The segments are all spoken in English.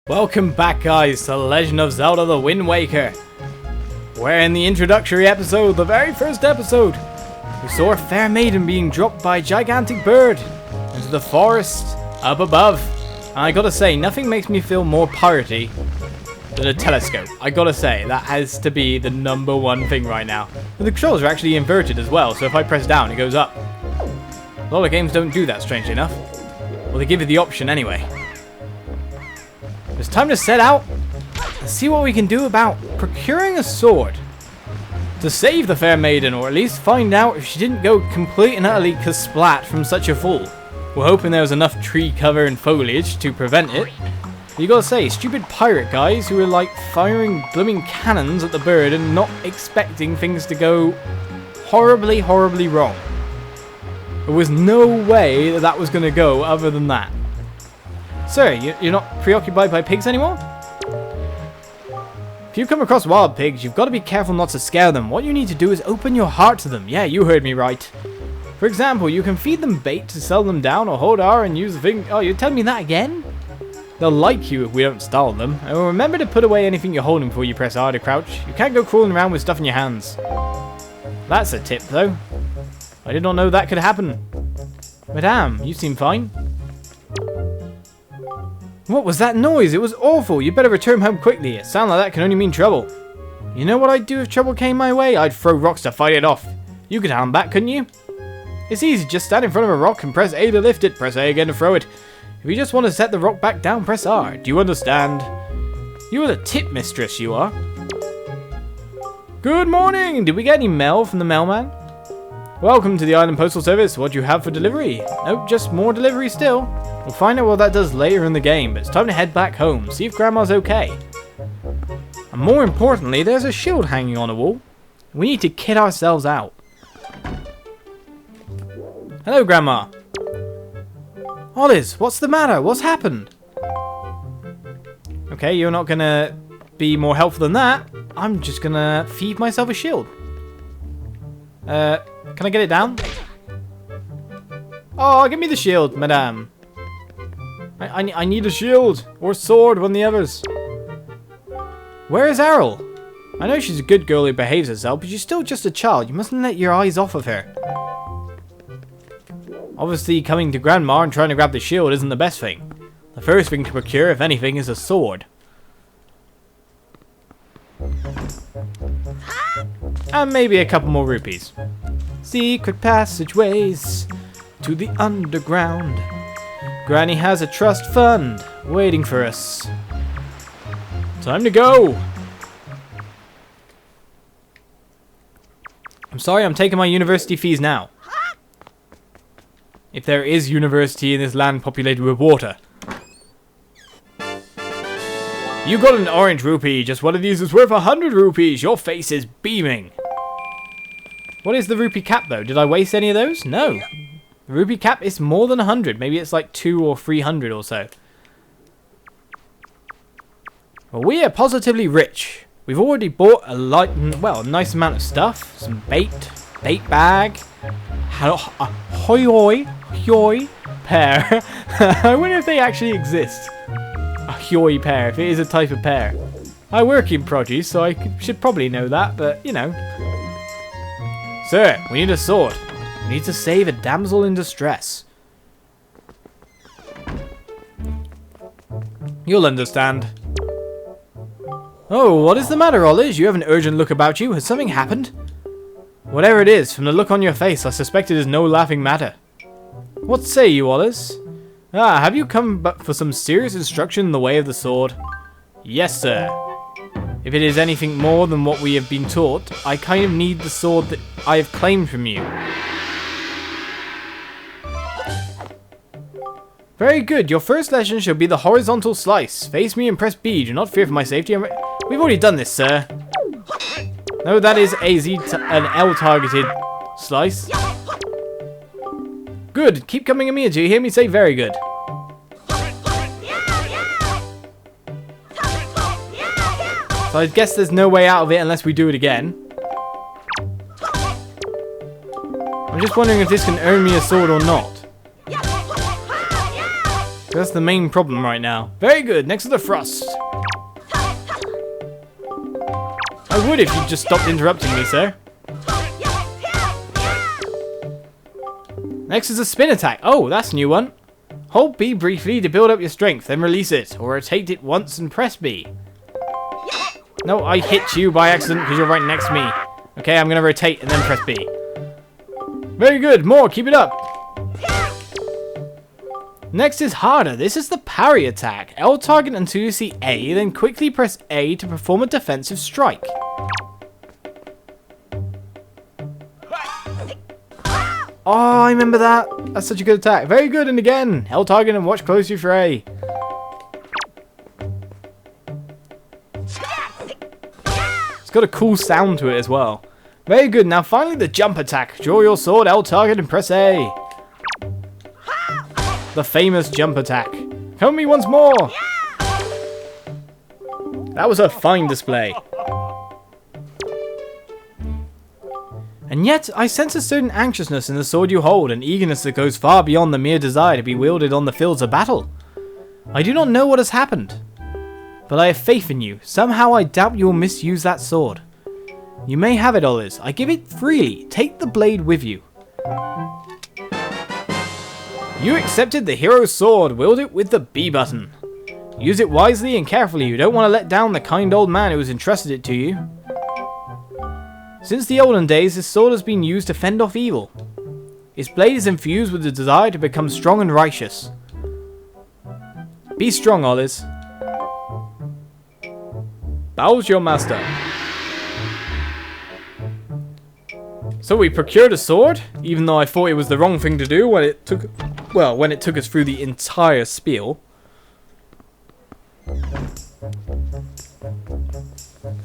Welcome back, guys, to The Legend of Zelda the Wind Waker, where in the introductory episode, the very first episode, we saw a fair maiden being dropped by a gigantic bird into the forest up above. And I gotta say, nothing makes me feel more piratey than a telescope. I gotta say, that has to be the number one thing right now. And the controls are actually inverted as well, so if I press down, it goes up. A lot of games don't do that, strangely enough. Well, they give you the option anyway. It's time to set out and see what we can do about procuring a sword to save the fair maiden, or at least find out if she didn't go complete and utterly kasplat from such a fall. We're hoping there was enough tree cover and foliage to prevent it. But you gotta say, stupid pirate guys who are like firing blooming cannons at the bird and not expecting things to go horribly, horribly wrong. There was no way that was going to go other than that. Sir, you're not preoccupied by pigs anymore? If you come across wild pigs, you've got to be careful not to scare them. What you need to do is open your heart to them. Yeah, you heard me right. For example, you can feed them bait to sell them down, or hold R and use the thing. Oh, you're telling me that again? They'll like you if we don't startle them. And remember to put away anything you're holding before you press R to crouch. You can't go crawling around with stuff in your hands. That's a tip, though. I did not know that could happen. Madame, you seem fine. What was that noise? It was awful. You better return home quickly. It sounds like that can only mean trouble. You know what I'd do if trouble came my way? I'd throw rocks to fight it off. You could handle that, couldn't you? It's easy. Just stand in front of a rock and press A to lift it. Press A again to throw it. If you just want to set the rock back down, press R. Do you understand? You are the tip mistress, you are. Good morning. Did we get any mail from the mailman? Welcome to the Island Postal Service. What do you have for delivery? Nope, just more delivery still. We'll find out what that does later in the game, but it's time to head back home, see if Grandma's okay. And more importantly, there's a shield hanging on a wall. We need to kit ourselves out. Hello, Grandma. Oliz, what's the matter? What's happened? Okay, you're not gonna be more helpful than that. I'm just gonna feed myself a shield. Can I get it down? Oh, give me the shield, madame. I need a shield or sword, one of the others. Where is Aryll? I know she's a good girl who behaves herself, but she's still just a child. You mustn't let your eyes off of her. Obviously, coming to Grandma and trying to grab the shield isn't the best thing. The first thing to procure, if anything, is a sword. And maybe a couple more rupees. Secret passageways to the underground. Granny has a trust fund waiting for us. Time to go. I'm sorry, I'm taking my university fees now. If there is university in this land populated with water. You got an orange rupee. Just one of these is worth 100 rupees. Your face is beaming. What is the rupee cap, though? Did I waste any of those? No. The rupee cap is more than 100. Maybe it's like 200 or 300 or so. Well, we are positively rich. We've already bought a nice amount of stuff. Some bait bag. Hoi pear. I wonder if they actually exist. A hoi pear, if it is a type of pear. I work in produce, so I should probably know that, but you know. Sir, we need a sword. We need to save a damsel in distress. You'll understand. Oh, what is the matter, Oliz? You have an urgent look about you. Has something happened? Whatever it is, from the look on your face, I suspect it is no laughing matter. What say you, Oliz? Ah, have you come for some serious instruction in the way of the sword? Yes, sir. If it is anything more than what we have been taught, I kind of need the sword that I have claimed from you. Very good. Your first lesson shall be the horizontal slice. Face me and press B. Do not fear for my safety. We've already done this, sir. No, that is an L-targeted slice. Good. Keep coming at me until you hear me say very good. So I guess there's no way out of it unless we do it again. I'm just wondering if this can earn me a sword or not. That's the main problem right now. Very good. Next is the thrust. I would if you just stopped interrupting me, sir. Next is a spin attack. Oh, that's a new one. Hold B briefly to build up your strength, then release it. Or rotate it once and press B. No, I hit you by accident because you're right next to me. Okay, I'm going to rotate and then press B. Very good. More. Keep it up. Next is harder. This is the parry attack. L target until you see A, then quickly press A to perform a defensive strike. Oh, I remember that. That's such a good attack. Very good. And again, L target and watch closely for A. It's got a cool sound to it as well. Very good. Now finally the jump attack. Draw your sword, L target and press A. The famous jump attack. Help me once more. That was a fine display. And yet, I sense a certain anxiousness in the sword you hold, an eagerness that goes far beyond the mere desire to be wielded on the fields of battle. I do not know what has happened, but I have faith in you. Somehow I doubt you will misuse that sword. You may have it, Oliz. I give it freely. Take the blade with you. You accepted the hero's sword. Wield it with the B button. Use it wisely and carefully. You don't want to let down the kind old man who has entrusted it to you. Since the olden days, this sword has been used to fend off evil. Its blade is infused with the desire to become strong and righteous. Be strong, Oliz. Bows your master. So we procured a sword, even though I thought it was the wrong thing to do when it took us through the entire spiel.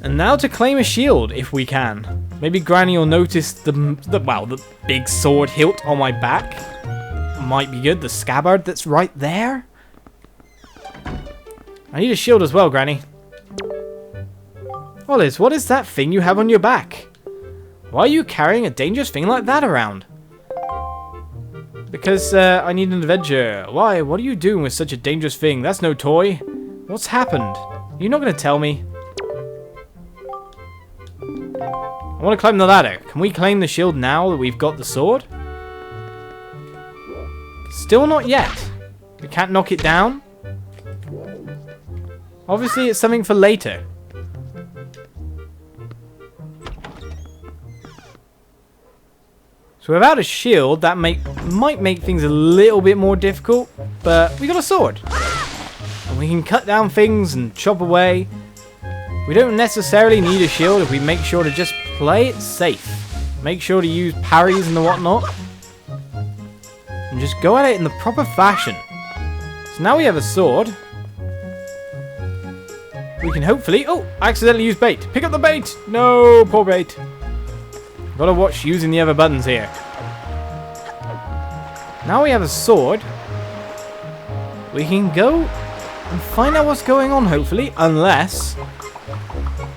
And now to claim a shield, if we can. Maybe Granny will notice the big sword hilt on my back. Might be good. The scabbard that's right there. I need a shield as well, Granny. Oliz, what is that thing you have on your back? Why are you carrying a dangerous thing like that around? Because I need an adventure. Why? What are you doing with such a dangerous thing? That's no toy. What's happened? You're not going to tell me. I want to climb the ladder. Can we claim the shield now that we've got the sword? Still not yet. We can't knock it down. Obviously, it's something for later. So without a shield, that might make things a little bit more difficult. But we got a sword. And we can cut down things and chop away. We don't necessarily need a shield if we make sure to just play it safe. Make sure to use parries and the whatnot. And just go at it in the proper fashion. So now we have a sword. We can hopefully... Oh, I accidentally used bait. Pick up the bait. No, poor bait. Gotta watch using the other buttons here. Now we have a sword. We can go and find out what's going on, hopefully. Unless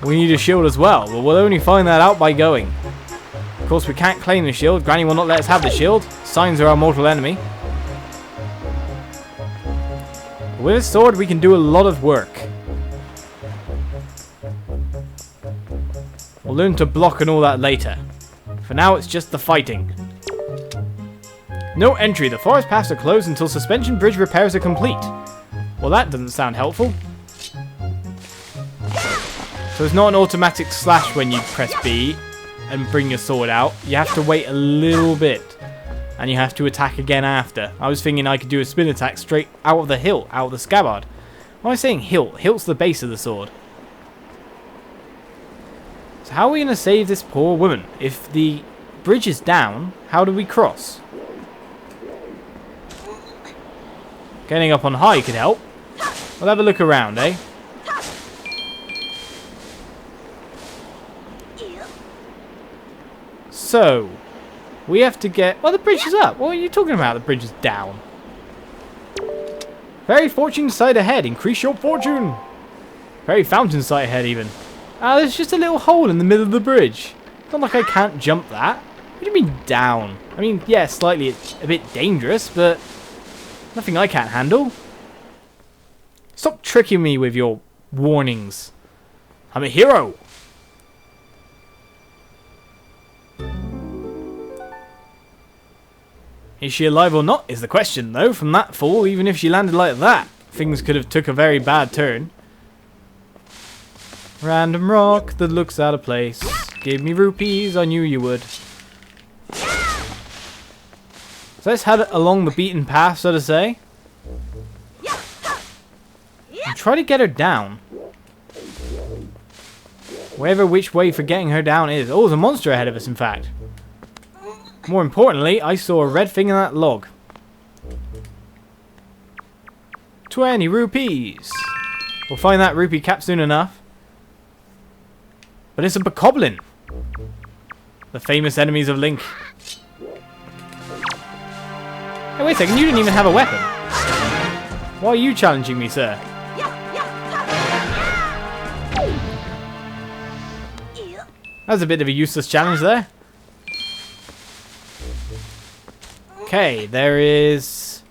we need a shield as well. But we'll only find that out by going. Of course, we can't claim the shield. Granny will not let us have the shield. Signs are our mortal enemy. With a sword, we can do a lot of work. We'll learn to block and all that later. For now, it's just the fighting. No entry. The forest paths are closed until suspension bridge repairs are complete. Well, that doesn't sound helpful. So it's not an automatic slash when you press B and bring your sword out. You have to wait a little bit. And you have to attack again after. I was thinking I could do a spin attack straight out of the hilt, out of the scabbard. Why am I saying hilt? Hilt's the base of the sword. So how are we going to save this poor woman? If the bridge is down, how do we cross? Getting up on high could help. We'll have a look around, eh? So, we have to get... Well, the bridge is up. What are you talking about? The bridge is down. Very fortune sight ahead. Increase your fortune. Very fountain sight ahead, even. There's just a little hole in the middle of the bridge. It's not like I can't jump that. What do you mean down? I mean, yeah, slightly a bit dangerous, but nothing I can't handle. Stop tricking me with your warnings. I'm a hero. Is she alive or not is the question, though. From that fall, even if she landed like that, things could have took a very bad turn. Random rock that looks out of place. Give me rupees, I knew you would. So let's head along the beaten path, so to say. And try to get her down. Wherever which way for getting her down is. Oh, there's a monster ahead of us, in fact. More importantly, I saw a red thing in that log. 20 rupees. We'll find that rupee cap soon enough. But it's a bokoblin. The famous enemies of Link. Hey, wait a second, you didn't even have a weapon. Why are you challenging me, sir? That was a bit of a useless challenge there. Okay, there is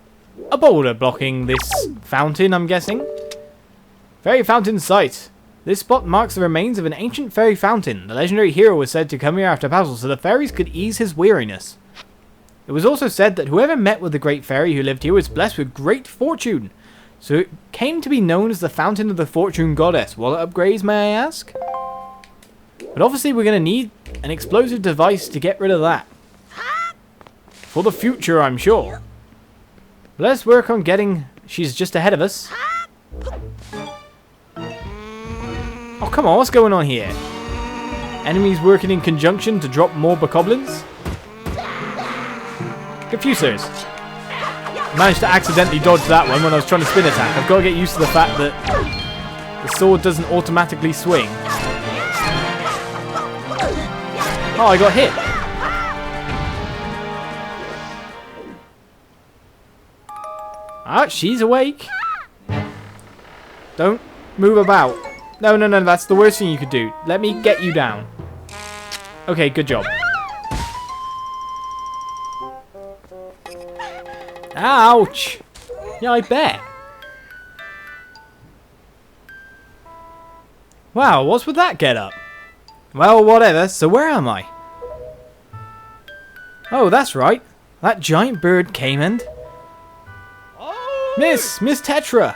a boulder blocking this fountain, I'm guessing. Fairy fountain site. This spot marks the remains of an ancient fairy fountain. The legendary hero was said to come here after battle so the fairies could ease his weariness. It was also said that whoever met with the great fairy who lived here was blessed with great fortune. So it came to be known as the Fountain of the Fortune Goddess. Wallet upgrades, may I ask? But obviously we're going to need an explosive device to get rid of that. For the future, I'm sure. Let's work on getting... She's just ahead of us. Oh, come on, what's going on here? Enemies working in conjunction to drop more bokoblins? Confusers. Managed to accidentally dodge that one when I was trying to spin attack. I've got to get used to the fact that the sword doesn't automatically swing. Oh, I got hit. Ah, she's awake. Don't move about. No, no, no, that's the worst thing you could do. Let me get you down. Okay, good job. Ouch! Yeah, I bet. Wow, what's with that get up? Well, whatever, so where am I? Oh, that's right. That giant bird came and... Miss Tetra!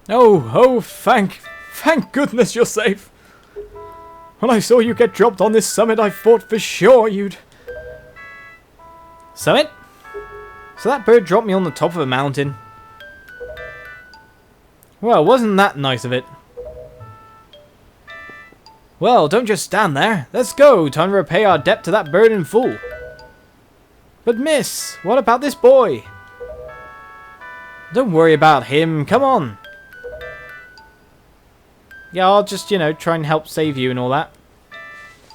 Oh, thank goodness you're safe. When I saw you get dropped on this summit, I thought for sure you'd... Summit? So that bird dropped me on the top of a mountain. Well, wasn't that nice of it? Well, don't just stand there. Let's go. Time to repay our debt to that bird in full. But miss, what about this boy? Don't worry about him. Come on. Yeah, I'll just, you know, try and help save you and all that.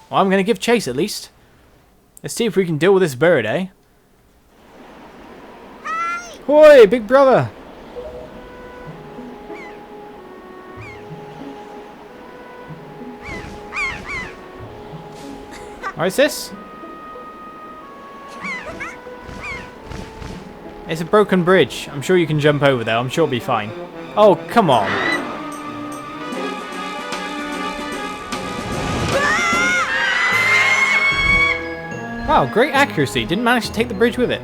Well, I'm going to give chase at least. Let's see if we can deal with this bird, eh? Hoi, big brother. Alright, sis. It's a broken bridge. I'm sure you can jump over there. I'm sure it'll be fine. Oh, come on. Wow, great accuracy. Didn't manage to take the bridge with it.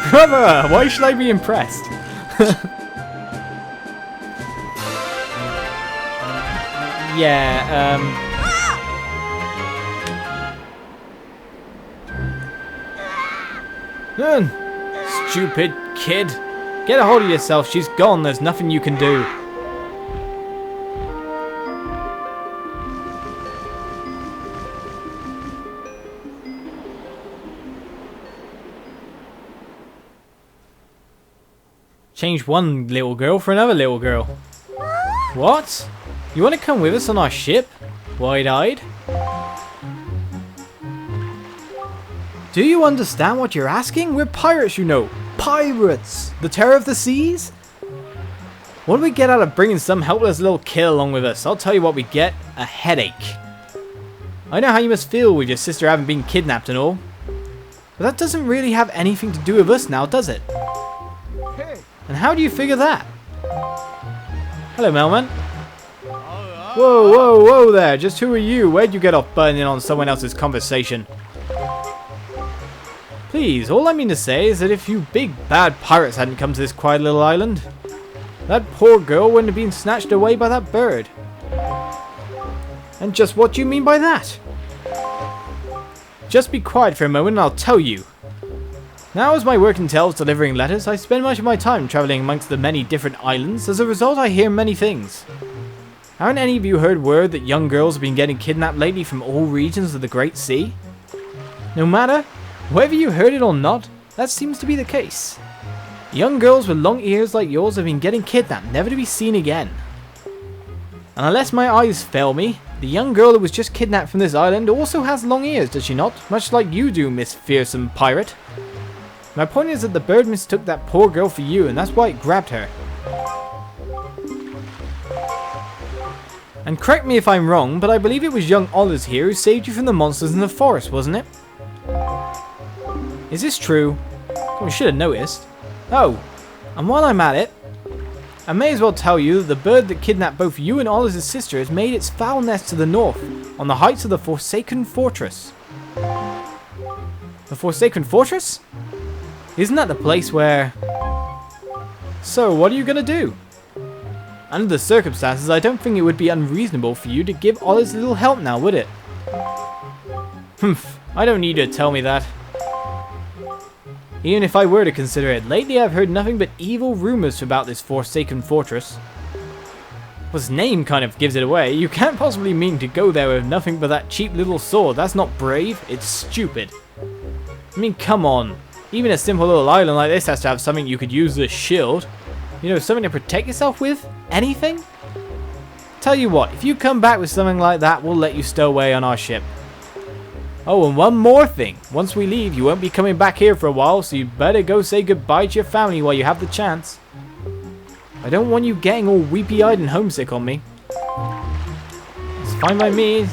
Brother, why should I be impressed? Yeah, Stupid kid. Get a hold of yourself. She's gone. There's nothing you can do. Change one little girl for another little girl. What? You want to come with us on our ship? Wide-eyed? Do you understand what you're asking? We're pirates, you know. Pirates! The terror of the seas? What do we get out of bringing some helpless little kid along with us? I'll tell you what we get. A headache. I know how you must feel with your sister having been kidnapped and all. But that doesn't really have anything to do with us now, does it? And how do you figure that? Hello, Mailman. Whoa, whoa, whoa there. Just who are you? Where'd you get off burning on someone else's conversation? Please, all I mean to say is that if you big bad pirates hadn't come to this quiet little island, that poor girl wouldn't have been snatched away by that bird. And just what do you mean by that? Just be quiet for a moment and I'll tell you. Now as my work entails delivering letters, I spend much of my time travelling amongst the many different islands. As a result, I hear many things. Haven't any of you heard word that young girls have been getting kidnapped lately from all regions of the Great Sea? No matter, whether you heard it or not, that seems to be the case. Young girls with long ears like yours have been getting kidnapped, never to be seen again. And unless my eyes fail me, the young girl that was just kidnapped from this island also has long ears, does she not? Much like you do, Miss Fearsome Pirate. My point is that the bird mistook that poor girl for you, and that's why it grabbed her. And correct me if I'm wrong, but I believe it was young Oliz here who saved you from the monsters in the forest, wasn't it? Is this true? Oh, we should have noticed. Oh, and while I'm at it, I may as well tell you that the bird that kidnapped both you and Oliz's sister has made its foul nest to the north, on the heights of the Forsaken Fortress. The Forsaken Fortress? Isn't that the place where... So, what are you gonna do? Under the circumstances, I don't think it would be unreasonable for you to give Oliz a little help now, would it? Humph, I don't need you to tell me that. Even if I were to consider it, lately I've heard nothing but evil rumors about this Forsaken Fortress. Well, its name kind of gives it away. You can't possibly mean to go there with nothing but that cheap little sword. That's not brave, it's stupid. I mean, come on. Even a simple little island like this has to have something you could use as a shield. You know, something to protect yourself with? Anything? Tell you what, if you come back with something like that, we'll let you stow away on our ship. Oh, and one more thing. Once we leave, you won't be coming back here for a while, so you better go say goodbye to your family while you have the chance. I don't want you getting all weepy-eyed and homesick on me. It's fine by me.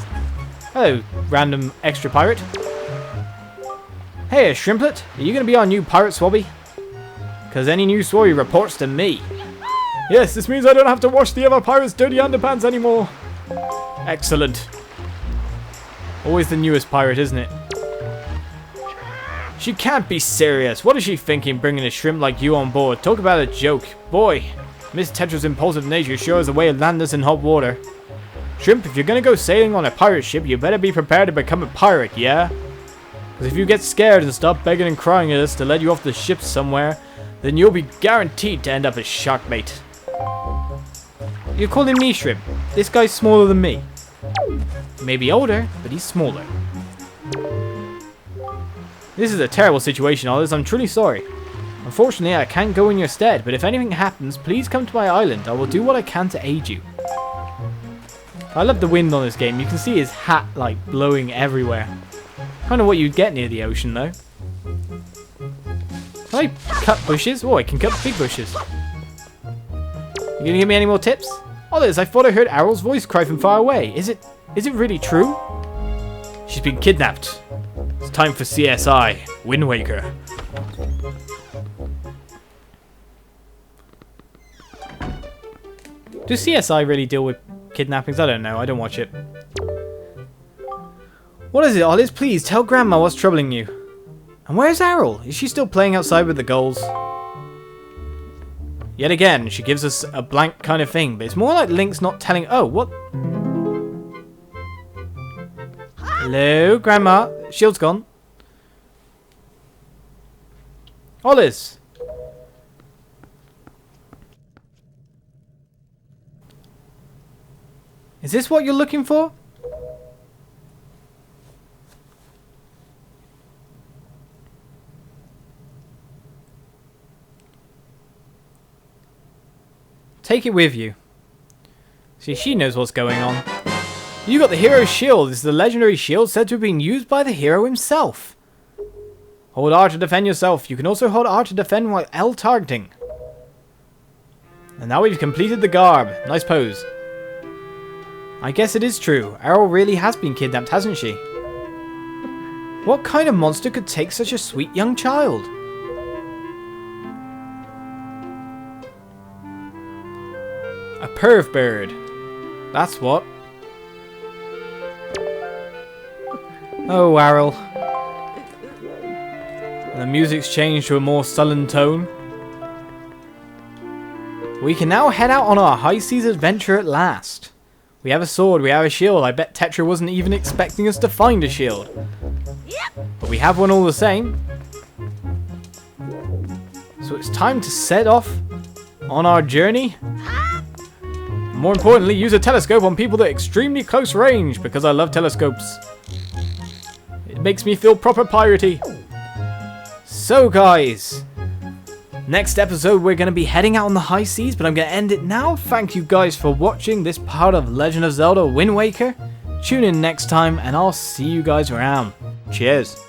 Hello, random extra pirate. Hey, Shrimplet, are you going to be our new pirate swabby? Because any new swabby reports to me. Yes, this means I don't have to wash the other pirates' dirty underpants anymore. Excellent. Always the newest pirate, isn't it? She can't be serious. What is she thinking bringing a shrimp like you on board? Talk about a joke. Boy, Miss Tetra's impulsive nature sure is a way of landing us in hot water. Shrimp, if you're going to go sailing on a pirate ship, you better be prepared to become a pirate, yeah? Because if you get scared and stop begging and crying at us to let you off the ship somewhere, then you'll be guaranteed to end up as shark bait. You're calling me Shrimp. This guy's smaller than me. Maybe older, but he's smaller. This is a terrible situation, Oliz. I'm truly sorry. Unfortunately, I can't go in your stead, but if anything happens, please come to my island. I will do what I can to aid you. I love the wind on this game. You can see his hat, like, blowing everywhere. Kind of what you'd get near the ocean, though. Can I cut bushes? Oh, I can cut big bushes. You gonna give me any more tips? Oliz, I thought I heard Aryll's voice cry from far away. Is it really true? She's been kidnapped. It's time for CSI, Wind Waker. Do CSI really deal with kidnappings? I don't know. I don't watch it. What is it, Oliz? Please tell Grandma what's troubling you. And where's Aryll? Is she still playing outside with the gulls? Yet again, she gives us a blank kind of thing, but it's more like Link's not telling... Oh, what? Hello, Grandma. Shield's gone. Oliz. Is this what you're looking for? Take it with you. See, she knows what's going on. You got the hero's shield. This is the legendary shield said to have been used by the hero himself. Hold R to defend yourself. You can also hold R to defend while L targeting. And now we've completed the garb. Nice pose. I guess it is true. Aryll really has been kidnapped, hasn't she? What kind of monster could take such a sweet young child? A perv bird. That's what. Oh, Aryll. And the music's changed to a more sullen tone. We can now head out on our high seas adventure at last. We have a sword, we have a shield. I bet Tetra wasn't even expecting us to find a shield. But we have one all the same. So it's time to set off on our journey. More importantly, use a telescope on people at extremely close range, because I love telescopes. It makes me feel proper piratey. So guys, next episode we're going to be heading out on the high seas, but I'm going to end it now. Thank you guys for watching this part of Legend of Zelda Wind Waker. Tune in next time and I'll see you guys around. Cheers.